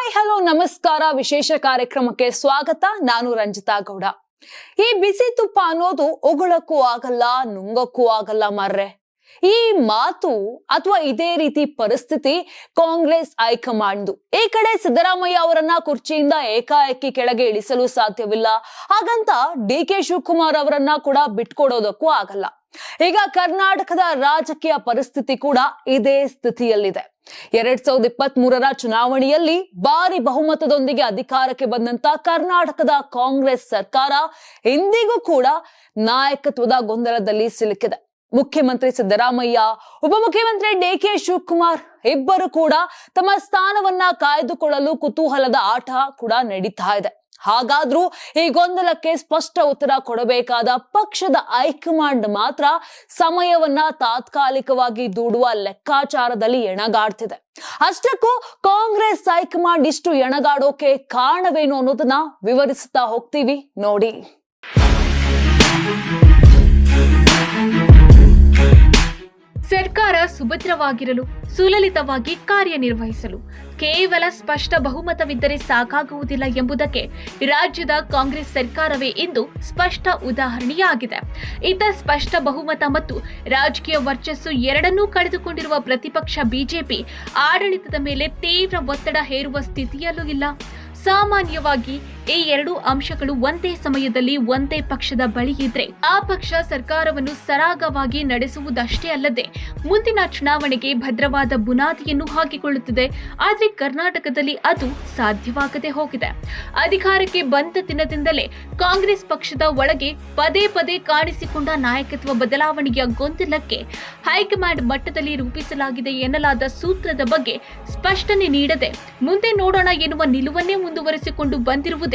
Hi hello ನಮಸ್ಕಾರ. ವಿಶೇಷ ಕಾರ್ಯಕ್ರಮಕ್ಕೆ ಸ್ವಾಗತ. ನಾನು ರಂಜಿತಾ ಗೌಡ. ಈ ಬಿಸಿ ತುಪ್ಪ ಅನ್ನೋದು ಉಗುಳಕ್ಕೂ ಆಗಲ್ಲ, ನುಂಗಕ್ಕೂ ಆಗಲ್ಲ ಮಾರ್ರೆ. ಈ ಮಾತು ಅಥವಾ ಇದೇ ರೀತಿ ಪರಿಸ್ಥಿತಿ ಕಾಂಗ್ರೆಸ್ ಹೈಕಮಾಂಡ್ದು. ಈ ಕಡೆ ಸಿದ್ದರಾಮಯ್ಯ ಅವರನ್ನ ಕುರ್ಚಿಯಿಂದ ಏಕಾಏಕಿ ಕೆಳಗೆ ಇಳಿಸಲು ಸಾಧ್ಯವಿಲ್ಲ, ಹಾಗಂತ ಡಿ.ಕೆ. ಶಿವಕುಮಾರ್ ಅವರನ್ನ ಕೂಡ ಬಿಟ್ಕೊಡೋದಕ್ಕೂ ಆಗಲ್ಲ. ಈಗ ಕರ್ನಾಟಕದ ರಾಜಕೀಯ ಪರಿಸ್ಥಿತಿ ಕೂಡ ಇದೇ ಸ್ಥಿತಿಯಲ್ಲಿದೆ. 2023ರ ಚುನಾವಣೆಯಲ್ಲಿ ಭಾರಿ ಬಹುಮತದೊಂದಿಗೆ ಅಧಿಕಾರಕ್ಕೆ ಬಂದಂತ ಕರ್ನಾಟಕದ ಕಾಂಗ್ರೆಸ್ ಸರ್ಕಾರ ಇಂದಿಗೂ ಕೂಡ ನಾಯಕತ್ವದ ಗೊಂದಲದಲ್ಲಿ ಸಿಲುಕಿದೆ. ಮುಖ್ಯಮಂತ್ರಿ ಸಿದ್ದರಾಮಯ್ಯ, ಉಪಮುಖ್ಯಮಂತ್ರಿ ಡಿ.ಕೆ. ಶಿವಕುಮಾರ್ ಇಬ್ಬರು ಕೂಡ ತಮ್ಮ ಸ್ಥಾನವನ್ನ ಕಾಯ್ದುಕೊಳ್ಳಲು ಕುತೂಹಲದ ಆಟ ಕೂಡ ನಡೀತಾ ಇದೆ. ಹಾಗಾದ್ರೂ ಈ ಗೊಂದಲಕ್ಕೆ ಸ್ಪಷ್ಟ ಉತ್ತರ ಕೊಡಬೇಕಾದ ಪಕ್ಷದ ಹೈಕಮಾಂಡ್ ಮಾತ್ರ ಸಮಯವನ್ನ ತಾತ್ಕಾಲಿಕವಾಗಿ ದೂಡುವ ಲೆಕ್ಕಾಚಾರದಲ್ಲಿ ಎಣಗಾಡ್ತಿದೆ. ಅಷ್ಟಕ್ಕೂ ಕಾಂಗ್ರೆಸ್ ಹೈಕಮಾಂಡ್ ಇಷ್ಟು ಎಣಗಾಡೋಕೆ ಕಾರಣವೇನು ಅನ್ನೋದನ್ನ ವಿವರಿಸುತ್ತಾ ಹೋಗ್ತೀವಿ ನೋಡಿ. ಸರ್ಕಾರ ಸುಭದ್ರವಾಗಿರಲು, ಸುಲಲಿತವಾಗಿ ಕಾರ್ಯನಿರ್ವಹಿಸಲು ಕೇವಲ ಸ್ಪಷ್ಟ ಬಹುಮತವಿದ್ದರೆ ಸಾಕಾಗುವುದಿಲ್ಲ ಎಂಬುದಕ್ಕೆ ರಾಜ್ಯದ ಕಾಂಗ್ರೆಸ್ ಸರ್ಕಾರವೇ ಇಂದು ಸ್ಪಷ್ಟ ಉದಾಹರಣೆಯಾಗಿದೆ. ಇತ್ತ ಸ್ಪಷ್ಟ ಬಹುಮತ ಮತ್ತು ರಾಜಕೀಯ ವರ್ಚಸ್ಸು ಎರಡನ್ನೂ ಕಳೆದುಕೊಂಡಿರುವ ಪ್ರತಿಪಕ್ಷ ಬಿಜೆಪಿ ಆಡಳಿತದ ಮೇಲೆ ತೀವ್ರ ಒತ್ತಡ ಹೇರುವ ಸ್ಥಿತಿಯಲ್ಲೂ ಇಲ್ಲ. ಸಾಮಾನ್ಯವಾಗಿ ಈ ಎರಡು ಅಂಶಗಳು ಒಂದೇ ಸಮಯದಲ್ಲಿ ಒಂದೇ ಪಕ್ಷದ ಬಳಿ ಇದ್ರೆ ಆ ಪಕ್ಷ ಸರ್ಕಾರವನ್ನು ಸರಾಗವಾಗಿ ನಡೆಸುವುದಷ್ಟೇ ಅಲ್ಲದೆ ಮುಂದಿನ ಚುನಾವಣೆಗೆ ಭದ್ರವಾದ ಬುನಾದಿಯನ್ನು ಹಾಕಿಕೊಳ್ಳುತ್ತಿದೆ. ಆದರೆ ಕರ್ನಾಟಕದಲ್ಲಿ ಅದು ಸಾಧ್ಯವಾಗದೆ ಹೋಗಿದೆ. ಅಧಿಕಾರಕ್ಕೆ ಬಂದ ದಿನದಿಂದಲೇ ಕಾಂಗ್ರೆಸ್ ಪಕ್ಷದ ಒಳಗೆ ಪದೇ ಪದೇ ಕಾಣಿಸಿಕೊಂಡ ನಾಯಕತ್ವ ಬದಲಾವಣೆಯ ಗೊಂದಲಕ್ಕೆ ಹೈಕಮಾಂಡ್ ಮಟ್ಟದಲ್ಲಿ ರೂಪಿಸಲಾಗಿದೆ ಎನ್ನಲಾದ ಸೂತ್ರದ ಬಗ್ಗೆ ಸ್ಪಷ್ಟನೆ ನೀಡದೆ ಮುಂದೆ ನೋಡೋಣ ಎನ್ನುವ ನಿಲುವನ್ನೇ ಮುಂದುವರೆಸಿಕೊಂಡು ಬಂದಿರುವುದೇ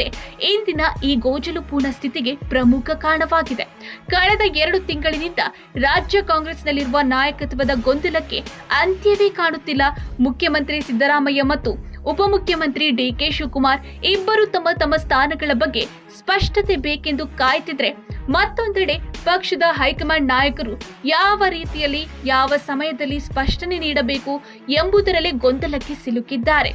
ಇಂದಿನ ಈ ಗೋಜಲುಪೂರ್ಣ ಸ್ಥಿತಿಗೆ ಪ್ರಮುಖ ಕಾರಣವಾಗಿದೆ. ಕಳೆದ 2 ತಿಂಗಳಿನಿಂದ ರಾಜ್ಯ ಕಾಂಗ್ರೆಸ್ನಲ್ಲಿರುವ ನಾಯಕತ್ವದ ಗೊಂದಲಕ್ಕೆ ಅಂತ್ಯವೇ ಕಾಣುತ್ತಿಲ್ಲ. ಮುಖ್ಯಮಂತ್ರಿ ಸಿದ್ದರಾಮಯ್ಯ ಮತ್ತು ಉಪಮುಖ್ಯಮಂತ್ರಿ ಡಿ.ಕೆ. ಶಿವಕುಮಾರ್ ಇಬ್ಬರು ತಮ್ಮ ತಮ್ಮ ಸ್ಥಾನಗಳ ಬಗ್ಗೆ ಸ್ಪಷ್ಟತೆ ಬೇಕೆಂದು ಕಾಯ್ತಿದ್ರೆ, ಮತ್ತೊಂದೆಡೆ ಪಕ್ಷದ ಹೈಕಮಾಂಡ್ ನಾಯಕರು ಯಾವ ರೀತಿಯಲ್ಲಿ ಯಾವ ಸಮಯದಲ್ಲಿ ಸ್ಪಷ್ಟನೆ ನೀಡಬೇಕು ಎಂಬುದರಲ್ಲೇ ಗೊಂದಲಕ್ಕೆ ಸಿಲುಕಿದ್ದಾರೆ.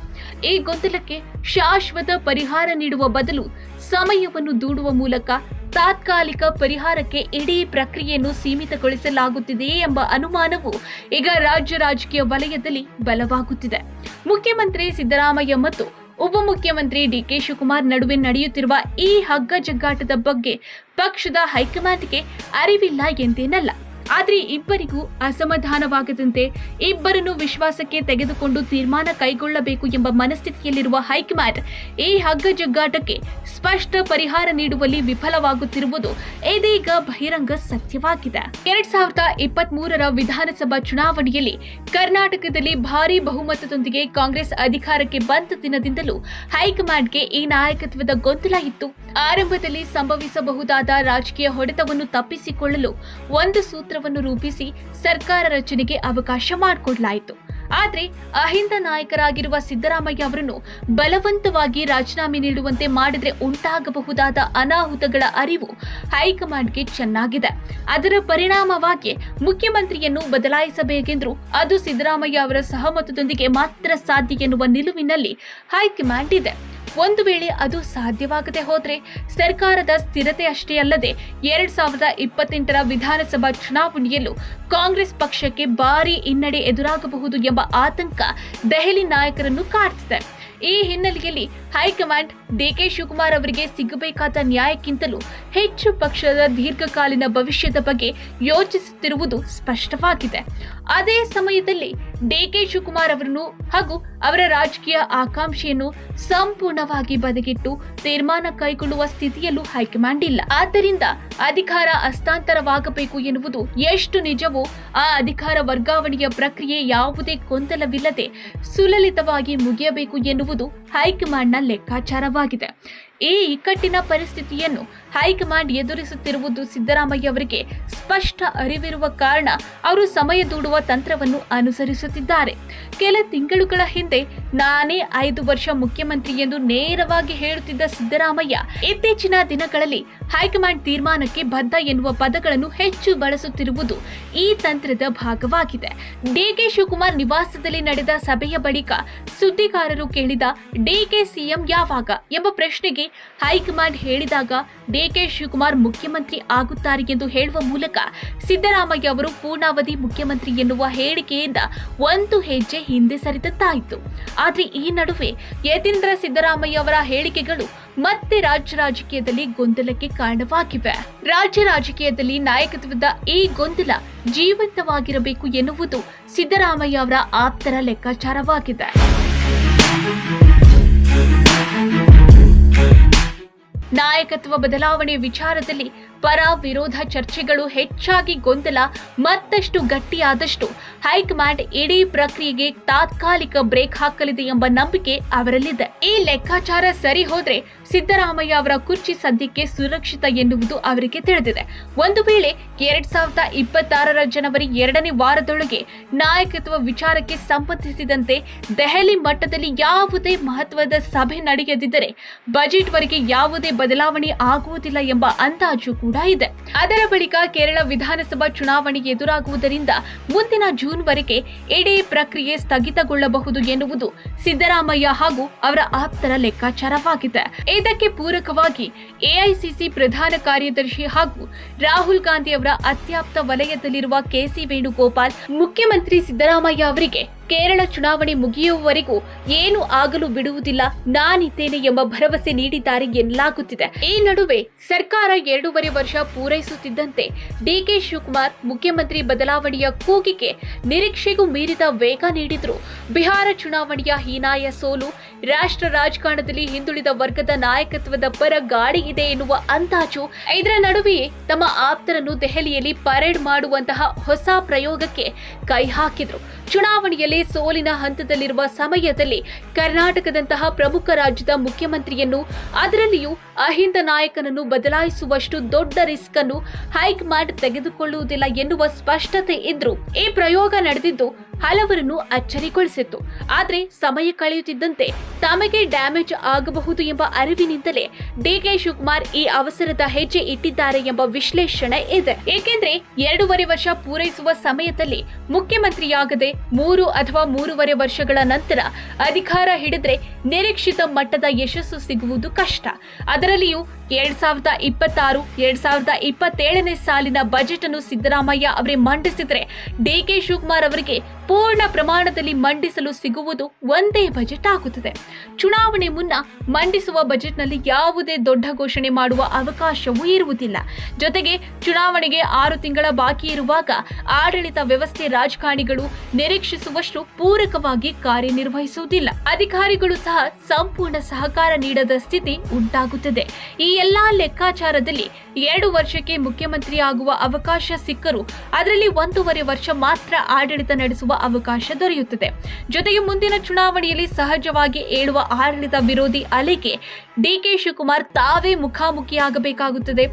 ಈ ಗೊಂದಲಕ್ಕೆ ಶಾಶ್ವತ ಪರಿಹಾರ ನೀಡುವ ಬದಲು ಸಮಯವನ್ನು ದೂಡುವ ಮೂಲಕ ತಾತ್ಕಾಲಿಕ ಪರಿಹಾರಕ್ಕೆ ಇಡೀ ಪ್ರಕ್ರಿಯೆಯನ್ನು ಸೀಮಿತಗೊಳಿಸಲಾಗುತ್ತಿದೆಯೇ ಎಂಬ ಅನುಮಾನವು ಈಗ ರಾಜ್ಯ ರಾಜಕೀಯ ವಲಯದಲ್ಲಿ ಬಲವಾಗುತ್ತಿದೆ. ಮುಖ್ಯಮಂತ್ರಿ ಸಿದ್ದರಾಮಯ್ಯ ಮತ್ತು ಉಪಮುಖ್ಯಮಂತ್ರಿ ಡಿ.ಕೆ. ಶಿವಕುಮಾರ್ ನಡುವೆ ನಡೆಯುತ್ತಿರುವ ಈ ಹಗ್ಗಜಗ್ಗಾಟದ ಬಗ್ಗೆ ಪಕ್ಷದ ಹೈಕಮಾಂಡ್ಗೆ ಅರಿವಿಲ್ಲ ಎಂದೇನಲ್ಲ. ಆದರೆ ಇಬ್ಬರಿಗೂ ಅಸಮಾಧಾನವಾಗದಂತೆ ಇಬ್ಬರನ್ನು ವಿಶ್ವಾಸಕ್ಕೆ ತೆಗೆದುಕೊಂಡು ತೀರ್ಮಾನ ಕೈಗೊಳ್ಳಬೇಕು ಎಂಬ ಮನಸ್ಥಿತಿಯಲ್ಲಿರುವ ಹೈಕಮಾಂಡ್ ಈ ಹಗ್ಗಜಗ್ಗಾಟಕ್ಕೆ ಸ್ಪಷ್ಟ ಪರಿಹಾರ ನೀಡುವಲ್ಲಿ ವಿಫಲವಾಗುತ್ತಿರುವುದು ಇದೀಗ ಬಹಿರಂಗ ಸತ್ಯವಾಗಿದೆ. 2023ರ ವಿಧಾನಸಭಾ ಚುನಾವಣೆಯಲ್ಲಿ ಕರ್ನಾಟಕದಲ್ಲಿ ಭಾರೀ ಬಹುಮತದೊಂದಿಗೆ ಕಾಂಗ್ರೆಸ್ ಅಧಿಕಾರಕ್ಕೆ ಬಂದ ದಿನದಿಂದಲೂ ಹೈಕಮಾಂಡ್ಗೆ ಈ ನಾಯಕತ್ವದ ಗೊಂದಲ ಇತ್ತು. ಆರಂಭದಲ್ಲಿ ಸಂಭವಿಸಬಹುದಾದ ರಾಜಕೀಯ ಹೊಡೆತವನ್ನು ತಪ್ಪಿಸಿಕೊಳ್ಳಲು ಒಂದು ಸೂತ್ರವನ್ನು ರೂಪಿಸಿ ಸರ್ಕಾರ ರಚನೆಗೆ ಅವಕಾಶ ಮಾಡಿಕೊಡಲಾಯಿತು. ಆದರೆ ಅಹಿಂದ ನಾಯಕರಾಗಿರುವ ಸಿದ್ದರಾಮಯ್ಯ ಅವರನ್ನು ಬಲವಂತವಾಗಿ ರಾಜೀನಾಮೆ ನೀಡುವಂತೆ ಮಾಡಿದ್ರೆ ಉಂಟಾಗಬಹುದಾದ ಅನಾಹುತಗಳ ಅರಿವು ಹೈಕಮಾಂಡ್ಗೆ ಚೆನ್ನಾಗಿದೆ. ಅದರ ಪರಿಣಾಮವಾಗಿ ಮುಖ್ಯಮಂತ್ರಿಯನ್ನು ಬದಲಾಯಿಸಬೇಕೆಂದರೂ ಅದು ಸಿದ್ದರಾಮಯ್ಯ ಅವರ ಸಹಮತದೊಂದಿಗೆ ಮಾತ್ರ ಸಾಧ್ಯ ಎನ್ನುವ ನಿಲುವಿನಲ್ಲಿ ಹೈಕಮಾಂಡ್ ಇದೆ. ಒಂದು ವೇಳೆ ಅದು ಸಾಧ್ಯವಾಗದೆ ಹೋದ್ರೆ ಸರ್ಕಾರದ ಸ್ಥಿರತೆ ಅಷ್ಟೇ ಅಲ್ಲದೆ 2028ರ ವಿಧಾನಸಭಾ ಚುನಾವಣೆಯಲ್ಲೂ ಕಾಂಗ್ರೆಸ್ ಪಕ್ಷಕ್ಕೆ ಭಾರೀ ಹಿನ್ನಡೆ ಎದುರಾಗಬಹುದು ಎಂಬ ಆತಂಕ ದೆಹಲಿ ನಾಯಕರನ್ನು ಕಾಡ್ತಿದೆ. ಈ ಹಿನ್ನೆಲೆಯಲ್ಲಿ ಹೈಕಮಾಂಡ್ ಡಿ.ಕೆ. ಶಿವಕುಮಾರ್ ಅವರಿಗೆ ಸಿಗಬೇಕಾದ ನ್ಯಾಯಕ್ಕಿಂತಲೂ ಹೆಚ್ಚು ಪಕ್ಷದ ದೀರ್ಘಕಾಲೀನ ಭವಿಷ್ಯದ ಬಗ್ಗೆ ಯೋಚಿಸುತ್ತಿರುವುದು ಸ್ಪಷ್ಟವಾಗಿದೆ. ಅದೇ ಸಮಯದಲ್ಲಿ ಡಿ.ಕೆ. ಶಿವಕುಮಾರ್ ಅವರನ್ನು ಹಾಗೂ ಅವರ ರಾಜಕೀಯ ಆಕಾಂಕ್ಷೆಯನ್ನು ಸಂಪೂರ್ಣವಾಗಿ ಬದಿಗಿಟ್ಟು ತೀರ್ಮಾನ ಕೈಗೊಳ್ಳುವ ಸ್ಥಿತಿಯಲ್ಲೂ ಹೈಕಮಾಂಡ್ ಇಲ್ಲ. ಆದ್ದರಿಂದ ಅಧಿಕಾರ ಹಸ್ತಾಂತರವಾಗಬೇಕು ಎನ್ನುವುದು ಎಷ್ಟು ನಿಜವೋ ಆ ಅಧಿಕಾರ ವರ್ಗಾವಣೆಯ ಪ್ರಕ್ರಿಯೆ ಯಾವುದೇ ಗೊಂದಲವಿಲ್ಲದೆ ಸುಲಲಿತವಾಗಿ ಮುಗಿಯಬೇಕು ಎನ್ನುವುದು ಹೈಕಮಾಂಡ್ನ ಲೆಕ್ಕಾಚಾರವಾಗಿದೆ. ಈ ಇಕ್ಕಟ್ಟಿನ ಪರಿಸ್ಥಿತಿಯನ್ನು ಹೈಕಮಾಂಡ್ ಎದುರಿಸುತ್ತಿರುವುದು ಸಿದ್ದರಾಮಯ್ಯ ಅವರಿಗೆ ಸ್ಪಷ್ಟ ಅರಿವಿರುವ ಕಾರಣ ಅವರು ಸಮಯ ದೂಡುವ ತಂತ್ರವನ್ನು ಅನುಸರಿಸುತ್ತಿದ್ದಾರೆ. ಕೆಲ ತಿಂಗಳುಗಳ ಹಿಂದೆ ನಾನೇ 5 ವರ್ಷ ಮುಖ್ಯಮಂತ್ರಿ ಎಂದು ನೇರವಾಗಿ ಹೇಳುತ್ತಿದ್ದ ಸಿದ್ದರಾಮಯ್ಯ ಇತ್ತೀಚಿನ ದಿನಗಳಲ್ಲಿ ಹೈಕಮಾಂಡ್ ತೀರ್ಮಾನಕ್ಕೆ ಬದ್ಧ ಎನ್ನುವ ಪದಗಳನ್ನು ಹೆಚ್ಚು ಬಳಸುತ್ತಿರುವುದು ಈ ತಂತ್ರದ ಭಾಗವಾಗಿದೆ. ಡಿಕೆ ಶಿವಕುಮಾರ್ ನಿವಾಸದಲ್ಲಿ ನಡೆದ ಸಭೆಯ ಬಳಿಕ ಸುದ್ದಿಗಾರರು ಕೇಳಿದ ಡಿಕೆ ಸಿಎಂ ಯಾವಾಗ ಎಂಬ ಪ್ರಶ್ನೆಗೆ ಹೈಕಮಾಂಡ್ ಹೇಳಿದಾಗ ಡಿಕೆ ಶಿವಕುಮಾರ್ ಮುಖ್ಯಮಂತ್ರಿ ಆಗುತ್ತಾರೆ ಎಂದು ಹೇಳುವ ಮೂಲಕ ಸಿದ್ದರಾಮಯ್ಯ ಅವರು ಪೂರ್ಣಾವಧಿ ಮುಖ್ಯಮಂತ್ರಿ ಎನ್ನುವ ಹೇಳಿಕೆಯಿಂದ ಒಂದು ಹೆಜ್ಜೆ ಹಿಂದೆ ಸರಿದಂತಾಯಿತು. ಆದರೆ ಈ ನಡುವೆ ಯತೀಂದ್ರ ಸಿದ್ದರಾಮಯ್ಯ ಅವರ ಹೇಳಿಕೆಗಳು ಮತ್ತೆ ರಾಜ್ಯ ರಾಜಕೀಯದಲ್ಲಿ ಗೊಂದಲಕ್ಕೆ ಕಾರಣವಾಗಿವೆ. ರಾಜ್ಯ ರಾಜಕೀಯದಲ್ಲಿ ನಾಯಕತ್ವದ ಈ ಗೊಂದಲ ಜೀವಂತವಾಗಿರಬೇಕು ಎನ್ನುವುದು ಸಿದ್ದರಾಮಯ್ಯ ಅವರ ಆಪ್ತರ ಲೆಕ್ಕಾಚಾರವಾಗಿದೆ. ನಾಯಕತ್ವ ಬದಲಾವಣೆ ವಿಚಾರದಲ್ಲಿ ಪರ ವಿರೋಧ ಚರ್ಚೆಗಳು ಹೆಚ್ಚಾಗಿ ಗೊಂದಲ ಮತ್ತಷ್ಟು ಗಟ್ಟಿಯಾದಷ್ಟು ಹೈಕಮಾಂಡ್ ಇಡೀ ಪ್ರಕ್ರಿಯೆಗೆ ತಾತ್ಕಾಲಿಕ ಬ್ರೇಕ್ ಹಾಕಲಿದೆ ಎಂಬ ನಂಬಿಕೆ ಅವರಲ್ಲಿದೆ. ಈ ಲೆಕ್ಕಾಚಾರ ಸರಿ ಹೋದ್ರೆ ಸಿದ್ದರಾಮಯ್ಯ ಅವರ ಕುರ್ಚಿ ಸದ್ಯಕ್ಕೆ ಸುರಕ್ಷಿತ ಎನ್ನುವುದು ಅವರಿಗೆ ತಿಳಿದಿದೆ. ಒಂದು ವೇಳೆ 2026 ಜನವರಿ 2ನೇ ವಾರದೊಳಗೆ ನಾಯಕತ್ವ ವಿಚಾರಕ್ಕೆ ಸಂಬಂಧಿಸಿದಂತೆ ದೆಹಲಿ ಮಟ್ಟದಲ್ಲಿ ಯಾವುದೇ ಮಹತ್ವದ ಸಭೆ ನಡೆಯದಿದ್ದರೆ ಬಜೆಟ್ ವರೆಗೆ ಯಾವುದೇ ಬದಲಾವಣೆ ಆಗುವುದಿಲ್ಲ ಎಂಬ ಅಂದಾಜು ಕೂಡ ಇದೆ. ಅದರ ಬಳಿಕ ಕೇರಳ ವಿಧಾನಸಭಾ ಚುನಾವಣೆ ಎದುರಾಗುವುದರಿಂದ ಮುಂದಿನ ಜೂನ್ ವರೆಗೆ ಇಡೀ ಪ್ರಕ್ರಿಯೆ ಸ್ಥಗಿತಗೊಳ್ಳಬಹುದು ಎನ್ನುವುದು ಸಿದ್ದರಾಮಯ್ಯ ಹಾಗೂ ಅವರ ಆಪ್ತರ ಲೆಕ್ಕಾಚಾರವಾಗಿದೆ. ಇದಕ್ಕೆ ಪೂರಕವಾಗಿ ಎಐಸಿಸಿ ಪ್ರಧಾನ ಕಾರ್ಯದರ್ಶಿ ಹಾಗೂ ರಾಹುಲ್ ಗಾಂಧಿ ಅವರ ಅತ್ಯಾಪ್ತ ವಲಯದಲ್ಲಿರುವ ಕೆಸಿ ವೇಣುಗೋಪಾಲ್ ಮುಖ್ಯಮಂತ್ರಿ ಸಿದ್ದರಾಮಯ್ಯ ಅವರಿಗೆ ಕೇರಳ ಚುನಾವಣೆ ಮುಗಿಯುವವರೆಗೂ ಏನು ಆಗಲು ಬಿಡುವುದಿಲ್ಲ, ನಾನಿದ್ದೇನೆ ಎಂಬ ಭರವಸೆ ನೀಡಿದ್ದಾರೆ ಎನ್ನಲಾಗುತ್ತಿದೆ. ಈ ನಡುವೆ ಸರ್ಕಾರ 2.5 ವರ್ಷ ಪೂರೈಸುತ್ತಿದ್ದಂತೆ ಡಿಕೆ ಶಿವಕುಮಾರ್ ಮುಖ್ಯಮಂತ್ರಿ ಬದಲಾವಣೆಯ ಕೂಗಿಗೆ ನಿರೀಕ್ಷೆಗೂ ಮೀರಿದ ವೇಗ ನೀಡಿದ್ರು. ಬಿಹಾರ ಚುನಾವಣೆಯ ಹೀನಾಯ ಸೋಲು ರಾಷ್ಟ್ರ ರಾಜಕಾರಣದಲ್ಲಿ ಹಿಂದುಳಿದ ವರ್ಗದ ನಾಯಕತ್ವದ ಪರ ಗಾಳಿ ಇದೆ ಎನ್ನುವ ಅಂದಾಜು. ಇದರ ನಡುವೆಯೇ ತಮ್ಮ ಆಪ್ತರನ್ನು ದೆಹಲಿಯಲ್ಲಿ ಪರೇಡ್ ಮಾಡುವಂತಹ ಹೊಸ ಪ್ರಯೋಗಕ್ಕೆ ಕೈ ಹಾಕಿದ್ರು. ಚುನಾವಣೆಯಲ್ಲಿ ಸೋಲಿನ ಹಂತದಲ್ಲಿರುವ ಸಮಯದಲ್ಲಿ ಕರ್ನಾಟಕದಂತಹ ಪ್ರಮುಖ ರಾಜ್ಯದ ಮುಖ್ಯಮಂತ್ರಿಯನ್ನು, ಅದರಲ್ಲಿಯೂ ಅಹಿಂದ ನಾಯಕನನ್ನು ಬದಲಾಯಿಸುವಷ್ಟು ದೊಡ್ಡ ರಿಸ್ಕ್ ಅನ್ನು ಹೈಕಮಾಂಡ್ ತೆಗೆದುಕೊಳ್ಳುವುದಿಲ್ಲ ಎನ್ನುವ ಸ್ಪಷ್ಟತೆ ಇದ್ರೂ ಈ ಪ್ರಯೋಗ ನಡೆದಿದ್ದು ಹಲವರನ್ನು ಅಚ್ಚರಿಗೊಳಿಸಿತ್ತು. ಆದರೆ ಸಮಯ ಕಳೆಯುತ್ತಿದ್ದಂತೆ ತಮಗೆ ಡ್ಯಾಮೇಜ್ ಆಗಬಹುದು ಎಂಬ ಅರಿವಿನಿಂದಲೇ ಡಿಕೆ ಶಿವಕುಮಾರ್ ಈ ಅವಸರದ ಹೆಜ್ಜೆ ಇಟ್ಟಿದ್ದಾರೆ ಎಂಬ ವಿಶ್ಲೇಷಣೆ ಇದೆ. ಏಕೆಂದ್ರೆ 2.5 ವರ್ಷ ಪೂರೈಸುವ ಸಮಯದಲ್ಲಿ ಮುಖ್ಯಮಂತ್ರಿಯಾಗದೆ 3 ಅಥವಾ 3.5 ವರ್ಷಗಳ ನಂತರ ಅಧಿಕಾರ ಹಿಡಿದ್ರೆ ನಿರೀಕ್ಷಿತ ಮಟ್ಟದ ಯಶಸ್ಸು ಸಿಗುವುದು ಕಷ್ಟ. ಅದರಲ್ಲಿಯೂ 2026-2027ನೇ ಸಾಲಿನ ಬಜೆಟ್ ಅನ್ನು ಸಿದ್ದರಾಮಯ್ಯ ಅವರೇ ಮಂಡಿಸಿದ್ರೆ ಡಿಕೆ ಶಿವಕುಮಾರ್ ಅವರಿಗೆ ಪೂರ್ಣ ಪ್ರಮಾಣದಲ್ಲಿ ಮಂಡಿಸಲು ಸಿಗುವುದು ಒಂದೇ ಬಜೆಟ್ ಆಗುತ್ತದೆ. ಚುನಾವಣೆ ಮುನ್ನ ಮಂಡಿಸುವ ಬಜೆಟ್ನಲ್ಲಿ ಯಾವುದೇ ದೊಡ್ಡ ಘೋಷಣೆ ಮಾಡುವ ಅವಕಾಶವೂ ಇರುವುದಿಲ್ಲ. ಜೊತೆಗೆ ಚುನಾವಣೆಗೆ 6 ತಿಂಗಳ ಬಾಕಿ ಇರುವಾಗ ಆಡಳಿತ ವ್ಯವಸ್ಥೆ ರಾಜಕಾರಣಿಗಳು ನಿರೀಕ್ಷಿಸುವಷ್ಟು ಪೂರಕವಾಗಿ ಕಾರ್ಯನಿರ್ವಹಿಸುವುದಿಲ್ಲ. ಅಧಿಕಾರಿಗಳು ಸಹ ಸಂಪೂರ್ಣ ಸಹಕಾರ ನೀಡದ ಸ್ಥಿತಿ ಉಂಟಾಗುತ್ತದೆ. ಈ ಎಲ್ಲಾ ಲೆಕ್ಕಾಚಾರದಲ್ಲಿ 2 ವರ್ಷಕ್ಕೆ ಮುಖ್ಯಮಂತ್ರಿ ಆಗುವ ಅವಕಾಶ ಸಿಕ್ಕರೂ ಅದರಲ್ಲಿ 1.5 ವರ್ಷ ಮಾತ್ರ ಆಡಳಿತ ನಡೆಸುವ ಅವಕಾಶ ದೊರೆಯುತ್ತದೆ. ಜೊತೆಗೆ ಮುಂದಿನ ಚುನಾವಣೆಯಲ್ಲಿ ಸಹಜವಾಗಿ ಏಳುವ ಆಡಳಿತ ವಿರೋಧಿ ಅಲೆಗೆ ಡಿಕೆ ಶಿವಕುಮಾರ್ ತಾವೇ ಮುಖಾಮುಖಿಯಾಗಬೇಕಾಗುತ್ತದೆ.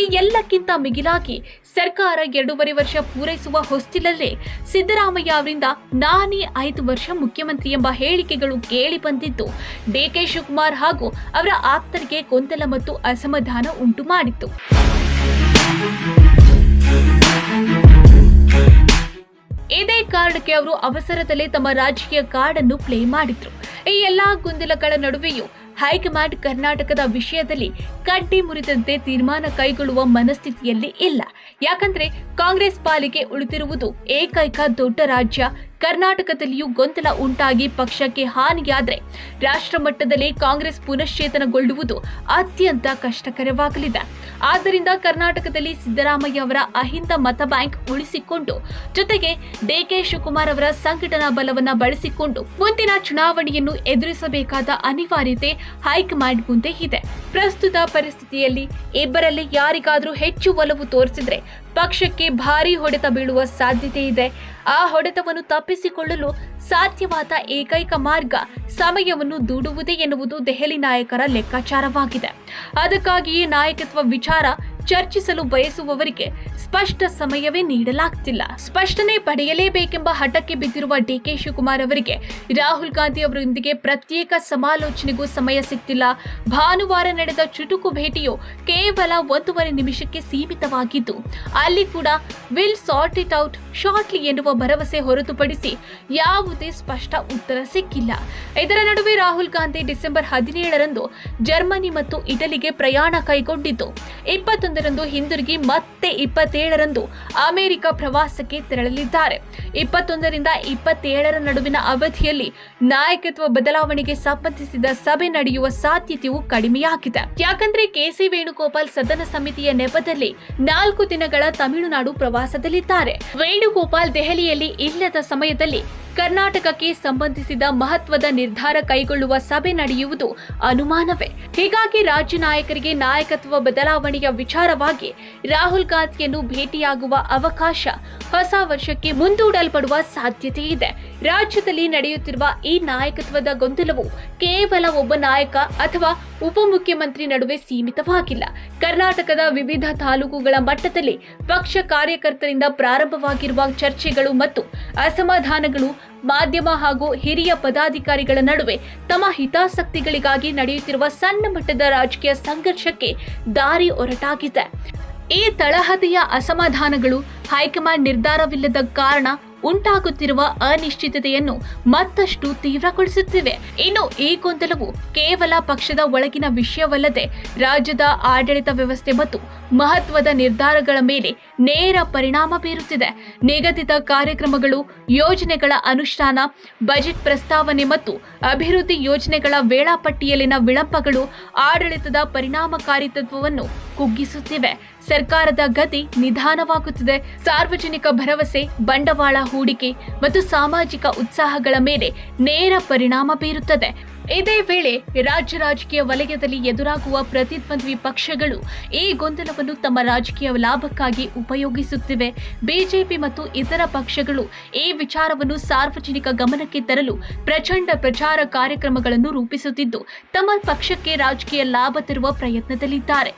ಈ ಎಲ್ಲಕ್ಕಿಂತ ಮಿಗಿಲಾಗಿ ಸರ್ಕಾರ 2.5 ವರ್ಷ ಪೂರೈಸುವ ಹೊಸ್ತಿಲಲ್ಲೇ ಸಿದ್ದರಾಮಯ್ಯ ಅವರಿಂದ ನಾನೇ 5 ವರ್ಷ ಮುಖ್ಯಮಂತ್ರಿ ಎಂಬ ಹೇಳಿಕೆಗಳು ಕೇಳಿ ಬಂದಿದ್ದು ಡಿಕೆ ಶಿವಕುಮಾರ್ ಹಾಗೂ ಅವರ ಆಪ್ತರಿಗೆ ಗೊಂದಲ ಮತ್ತು ಅಸಮಾಧಾನ ಉಂಟು ಮಾಡಿತ್ತು. ಇದೇ ಕಾರಣಕ್ಕೆ ಅವರು ಅವಸರದಲ್ಲೇ ತಮ್ಮ ರಾಜಕೀಯ ಕಾರ್ಡ್ ಅನ್ನು ಪ್ಲೇ ಮಾಡಿದ್ರು. ಈ ಎಲ್ಲಾ ಗೊಂದಲಗಳ ನಡುವೆಯೂ ಹೈಕಮಾಂಡ್ ಕರ್ನಾಟಕದ ವಿಷಯದಲ್ಲಿ ಕಡ್ಡಿ ಮುರಿದಂತೆ ತೀರ್ಮಾನ ಕೈಗೊಳ್ಳುವ ಮನಸ್ಥಿತಿಯಲ್ಲಿ ಇಲ್ಲ. ಯಾಕಂದ್ರೆ ಕಾಂಗ್ರೆಸ್ ಪಾಲಿಗೆ ಉಳಿದಿರುವುದು ಏಕೈಕ ದೊಡ್ಡ ರಾಜ್ಯ. ಕರ್ನಾಟಕದಲ್ಲಿಯೂ ಗೊಂದಲ ಉಂಟಾಗಿ ಪಕ್ಷಕ್ಕೆ ಹಾನಿಯಾದ್ರೆ ರಾಷ್ಟ್ರ ಮಟ್ಟದಲ್ಲಿ ಕಾಂಗ್ರೆಸ್ ಪುನಶ್ಚೇತನಗೊಳ್ಳುವುದು ಅತ್ಯಂತ ಕಷ್ಟಕರವಾಗಲಿದೆ. ಆದ್ದರಿಂದ ಕರ್ನಾಟಕದಲ್ಲಿ ಸಿದ್ದರಾಮಯ್ಯ ಅವರ ಅಹಿಂದ ಮತ ಬ್ಯಾಂಕ್ ಉಳಿಸಿಕೊಂಡು ಜೊತೆಗೆ ಡಿಕೆ ಶಿವಕುಮಾರ್ ಅವರ ಸಂಘಟನಾ ಬಲವನ್ನ ಬಳಸಿಕೊಂಡು ಮುಂದಿನ ಚುನಾವಣೆಯನ್ನು ಎದುರಿಸಬೇಕಾದ ಅನಿವಾರ್ಯತೆ ಹೈಕಮಾಂಡ್ ಮುಂದೆ ಇದೆ. ಪ್ರಸ್ತುತ ಪರಿಸ್ಥಿತಿಯಲ್ಲಿ ಇಬ್ಬರಲ್ಲಿ ಯಾರಿಗಾದ್ರೂ ಹೆಚ್ಚು ಒಲವು ತೋರಿಸಿದ್ರೆ ಪಕ್ಷಕ್ಕೆ ಭಾರೀ ಹೊಡೆತ ಬೀಳುವ ಸಾಧ್ಯತೆ ಇದೆ. ಆ ಹೊಡೆತವನ್ನು ತಪ್ಪಿಸಿಕೊಳ್ಳಲು ಸಾಧ್ಯವಾದ ಏಕೈಕ ಮಾರ್ಗ ಸಮಯವನ್ನು ದೂಡುವುದೇ ಎನ್ನುವುದು ದೆಹಲಿ ನಾಯಕರ ಲೆಕ್ಕಾಚಾರವಾಗಿದೆ. ಅದಕ್ಕಾಗಿಯೇ ನಾಯಕತ್ವ ವಿಚಾರ ಚರ್ಚಿಸಲು ಬಯಸುವವರಿಗೆ ಸ್ಪಷ್ಟ ಸಮಯವೇ ನೀಡಲಾಗ್ತಿಲ್ಲ. ಸ್ಪಷ್ಟನೆ ಪಡೆಯಲೇಬೇಕೆಂಬ ಹಠಕ್ಕೆ ಬಿದ್ದಿರುವ ಡಿಕೆ ಶಿವಕುಮಾರ್ ಅವರಿಗೆ ರಾಹುಲ್ ಗಾಂಧಿ ಅವರೊಂದಿಗೆ ಪ್ರತ್ಯೇಕ ಸಮಾಲೋಚನೆಗೂ ಸಮಯ ಸಿಗ್ತಿಲ್ಲ. ಭಾನುವಾರ ನಡೆದ ಚುಟುಕು ಭೇಟಿಯು ಕೇವಲ 1.5 ನಿಮಿಷಕ್ಕೆ ಸೀಮಿತವಾಗಿದ್ದು, ಅಲ್ಲಿ ಕೂಡ will sort it out shortly ಎನ್ನುವ ಭರವಸೆ ಹೊರತುಪಡಿಸಿ ಯಾವುದೇ ಸ್ಪಷ್ಟ ಉತ್ತರ ಸಿಕ್ಕಿಲ್ಲ. ಇದರ ನಡುವೆ ರಾಹುಲ್ ಗಾಂಧಿ ಡಿಸೆಂಬರ್ 17ರಂದು ಜರ್ಮನಿ ಮತ್ತು ಇಟಲಿಗೆ ಪ್ರಯಾಣ ಕೈಗೊಂಡಿದ್ದು, 21ರಂದು ಹಿಂದಿರುಗಿ ಮತ್ತೆ 27ರಂದು ಅಮೆರಿಕ ಪ್ರವಾಸಕ್ಕೆ ತೆರಳಲಿದ್ದಾರೆ. 21ರಿಂದ 27ರ ನಡುವಿನ ಅವಧಿಯಲ್ಲಿ ನಾಯಕತ್ವ ಬದಲಾವಣೆಗೆ ಸಂಬಂಧಿಸಿದ ಸಭೆ ನಡೆಯುವ ಸಾಧ್ಯತೆಯೂ ಕಡಿಮೆಯಾಗಿದೆ. ಯಾಕಂದ್ರೆ ಕೆಸಿ ವೇಣುಗೋಪಾಲ್ ಸದನ ಸಮಿತಿಯ ನೆಪದಲ್ಲಿ 4 ದಿನಗಳ ತಮಿಳುನಾಡು ಪ್ರವಾಸದಲ್ಲಿದ್ದಾರೆ. ವೇಣುಗೋಪಾಲ್ ದೆಹಲಿಯಲ್ಲಿ ಇಲ್ಲದ ಸಮಯದಲ್ಲಿ ಕರ್ನಾಟಕಕ್ಕೆ ಸಂಬಂಧಿಸಿದ ಮಹತ್ವದ ನಿರ್ಧಾರ ಕೈಗೊಳ್ಳುವ ಸಭೆ ನಡೆಯುವುದು ಅನುಮಾನವೇ. ಹೀಗಾಗಿ ರಾಜ್ಯ ನಾಯಕರಿಗೆ ನಾಯಕತ್ವ ಬದಲಾವಣೆಯ ವಿಚಾರವಾಗಿ ರಾಹುಲ್ ಗಾಂಧಿಯನ್ನು ಭೇಟಿಯಾಗುವ ಅವಕಾಶ ಹೊಸ ವರ್ಷಕ್ಕೆ ಮುಂದೂಡಲ್ಪಡುವ ಸಾಧ್ಯತೆ ಇದೆ. ರಾಜ್ಯದಲ್ಲಿ ನಡೆಯುತ್ತಿರುವ ಈ ನಾಯಕತ್ವದ ಗೊಂದಲವು ಕೇವಲ ಒಬ್ಬ ನಾಯಕ ಅಥವಾ ಉಪಮುಖ್ಯಮಂತ್ರಿ ನಡುವೆ ಸೀಮಿತವಾಗಿಲ್ಲ. ಕರ್ನಾಟಕದ ವಿವಿಧ ತಾಲೂಕುಗಳ ಮಟ್ಟದಲ್ಲಿ ಪಕ್ಷ ಕಾರ್ಯಕರ್ತರಿಂದ ಪ್ರಾರಂಭವಾಗಿರುವ ಚರ್ಚೆಗಳು ಮತ್ತು ಅಸಮಾಧಾನಗಳು ಮಾಧ್ಯಮ ಹಾಗೂ ಹಿರಿಯ ಪದಾಧಿಕಾರಿಗಳ ನಡುವೆ ತಮ್ಮ ಹಿತಾಸಕ್ತಿಗಳಿಗಾಗಿ ನಡೆಯುತ್ತಿರುವ ಸಣ್ಣ ಮಟ್ಟದ ರಾಜಕೀಯ ಸಂಘರ್ಷಕ್ಕೆ ದಾರಿ ಹೊರಟಾಗಿದೆ. ಈ ತಳಹದಿಯ ಅಸಮಾಧಾನಗಳು ಹೈಕಮಾಂಡ್ ನಿರ್ಧಾರವಿಲ್ಲದ ಕಾರಣ ಉಂಟಾಗುತ್ತಿರುವ ಅನಿಶ್ಚಿತತೆಯನ್ನು ಮತ್ತಷ್ಟು ತೀವ್ರಗೊಳಿಸುತ್ತಿವೆ. ಇನ್ನು ಈ ಗೊಂದಲವು ಕೇವಲ ಪಕ್ಷದ ಒಳಗಿನ ವಿಷಯವಲ್ಲದೆ ರಾಜ್ಯದ ಆಡಳಿತ ವ್ಯವಸ್ಥೆ ಮತ್ತು ಮಹತ್ವದ ನಿರ್ಧಾರಗಳ ಮೇಲೆ ನೇರ ಪರಿಣಾಮ ಬೀರುತ್ತಿದೆ. ನಿಗದಿತ ಕಾರ್ಯಕ್ರಮಗಳು, ಯೋಜನೆಗಳ ಅನುಷ್ಠಾನ, ಬಜೆಟ್ ಪ್ರಸ್ತಾವನೆ ಮತ್ತು ಅಭಿವೃದ್ಧಿ ಯೋಜನೆಗಳ ವೇಳಾಪಟ್ಟಿಯಲ್ಲಿನ ವಿಳಂಬಗಳು ಆಡಳಿತದ ಪರಿಣಾಮಕಾರಿತ್ವವನ್ನು ಕುಗ್ಗಿಸುತ್ತಿವೆ. ಸರ್ಕಾರದ ಗತಿ ನಿಧಾನವಾಗುತ್ತಿದೆ. ಸಾರ್ವಜನಿಕ ಭರವಸೆ, ಬಂಡವಾಳ ಹೂಡಿಕೆ ಮತ್ತು ಸಾಮಾಜಿಕ ಉತ್ಸಾಹಗಳ ಮೇಲೆ ನೇರ ಪರಿಣಾಮ ಬೀರುತ್ತದೆ. ಇದೇ ವೇಳೆ ರಾಜ್ಯ ರಾಜಕೀಯ ವಲಯದಲ್ಲಿ ಎದುರಾಗುವ ಪ್ರತಿದ್ವಂದ್ವಿ ಪಕ್ಷಗಳು ಈ ಗೊಂದಲವನ್ನು ತಮ್ಮ ರಾಜಕೀಯ ಲಾಭಕ್ಕಾಗಿ ಉಪಯೋಗಿಸುತ್ತಿವೆ. ಬಿಜೆಪಿ ಮತ್ತು ಇತರ ಪಕ್ಷಗಳು ಈ ವಿಚಾರವನ್ನು ಸಾರ್ವಜನಿಕ ಗಮನಕ್ಕೆ ತರಲು ಪ್ರಚಂಡ ಪ್ರಚಾರ ಕಾರ್ಯಕ್ರಮಗಳನ್ನು ರೂಪಿಸುತ್ತಿದ್ದು, ತಮ್ಮ ಪಕ್ಷಕ್ಕೆ ರಾಜಕೀಯ ಲಾಭ ತರುವ ಪ್ರಯತ್ನದಲ್ಲಿದ್ದಾರೆ.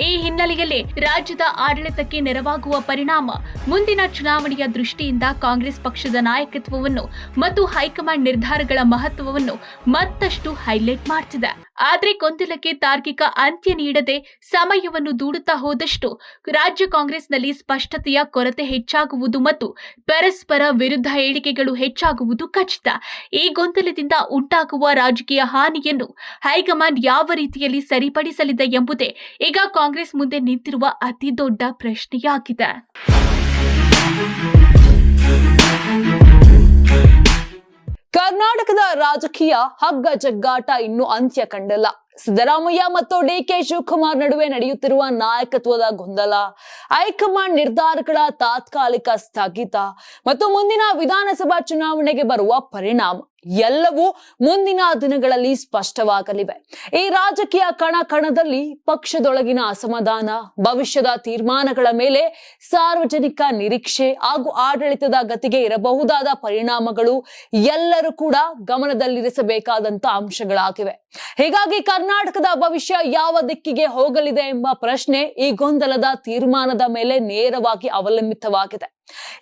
ಈ ಹಿನ್ನೆಲೆಯಲ್ಲಿ ರಾಜ್ಯದ ಆಡಳಿತಕ್ಕೆ ನೆರವಾಗುವ ಪರಿಣಾಮ ಮುಂದಿನ ಚುನಾವಣೆಯ ದೃಷ್ಟಿಯಿಂದ ಕಾಂಗ್ರೆಸ್ ಪಕ್ಷದ ನಾಯಕತ್ವವನ್ನು ಮತ್ತು ಹೈಕಮಾಂಡ್ ನಿರ್ಧಾರಗಳ ಮಹತ್ವವನ್ನು ಮತ್ತಷ್ಟು ಹೈಲೈಟ್ ಮಾಡ್ತಿದೆ. ಆದ್ರೆ ಗೊಂದಲಕ್ಕೆ ತಾರ್ಕಿಕ ಅಂತ್ಯ ನೀಡದೆ ಸಮಯವನ್ನು ದೂಡುತ್ತಾ ಹೋದಷ್ಟು ರಾಜ್ಯ ಕಾಂಗ್ರೆಸ್ನಲ್ಲಿ ಸ್ಪಷ್ಟತೆಯ ಕೊರತೆ ಹೆಚ್ಚಾಗುವುದು ಮತ್ತು ಪರಸ್ಪರ ವಿರುದ್ಧ ಹೇಳಿಕೆಗಳು ಹೆಚ್ಚಾಗುವುದು ಖಚಿತ. ಈ ಗೊಂದಲದಿಂದ ಉಂಟಾಗುವ ರಾಜಕೀಯ ಹಾನಿಯನ್ನು ಹೈಕಮಾಂಡ್ ಯಾವ ರೀತಿಯಲ್ಲಿ ಸರಿಪಡಿಸಲಿದೆ ಎಂಬುದೇ ಈಗ ಕಾಂಗ್ರೆಸ್ ಮುಂದೆ ನಿಂತಿರುವ ಅತಿ ದೊಡ್ಡ ಪ್ರಶ್ನೆಯಾಗಿದೆ. ಕರ್ನಾಟಕದ ರಾಜಕೀಯ ಹಗ್ಗ ಜಗ್ಗಾಟ ಇನ್ನೂ ಅಂತ್ಯ ಕಂಡಿಲ್ಲ. ಸಿದ್ದರಾಮಯ್ಯ ಮತ್ತು ಡಿಕೆ ಶಿವಕುಮಾರ್ ನಡುವೆ ನಡೆಯುತ್ತಿರುವ ನಾಯಕತ್ವದ ಗೊಂದಲ, ಹೈಕಮಾಂಡ್ ನಿರ್ಧಾರಗಳ ತಾತ್ಕಾಲಿಕ ಸ್ಥಗಿತ ಮತ್ತು ಮುಂದಿನ ವಿಧಾನಸಭಾ ಚುನಾವಣೆಗೆ ಬರುವ ಪರಿಣಾಮ ಎಲ್ಲವೂ ಮುಂದಿನ ದಿನಗಳಲ್ಲಿ ಸ್ಪಷ್ಟವಾಗಲಿವೆ. ಈ ರಾಜಕೀಯ ಕಣದಲ್ಲಿ ಪಕ್ಷದೊಳಗಿನ ಅಸಮಾಧಾನ, ಭವಿಷ್ಯದ ತೀರ್ಮಾನಗಳ ಮೇಲೆ ಸಾರ್ವಜನಿಕ ನಿರೀಕ್ಷೆ ಹಾಗೂ ಆಡಳಿತದ ಗತಿಗೆ ಇರಬಹುದಾದ ಪರಿಣಾಮಗಳು ಎಲ್ಲರೂ ಕೂಡ ಗಮನದಲ್ಲಿರಿಸಬೇಕಾದಂತ ಅಂಶಗಳಾಗಿವೆ. ಹೀಗಾಗಿ ಕರ್ನಾಟಕದ ಭವಿಷ್ಯ ಯಾವ ದಿಕ್ಕಿಗೆ ಹೋಗಲಿದೆ ಎಂಬ ಪ್ರಶ್ನೆ ಈ ಗೊಂದಲದ ತೀರ್ಮಾನದ ಮೇಲೆ ನೇರವಾಗಿ ಅವಲಂಬಿತವಾಗಿದೆ.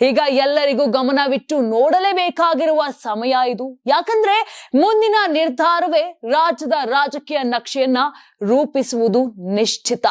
ಈಗ ಎಲ್ಲರಿಗೂ ಗಮನವಿಟ್ಟು ನೋಡಲೇಬೇಕಾಗಿರುವ ಸಮಯ ಇದು. ಯಾಕಂದ್ರೆ ಮುಂದಿನ ನಿರ್ಧಾರವೇ ರಾಜ್ಯದ ರಾಜಕೀಯ ನಕ್ಷೆಯನ್ನ ರೂಪಿಸುವುದು ನಿಶ್ಚಿತ.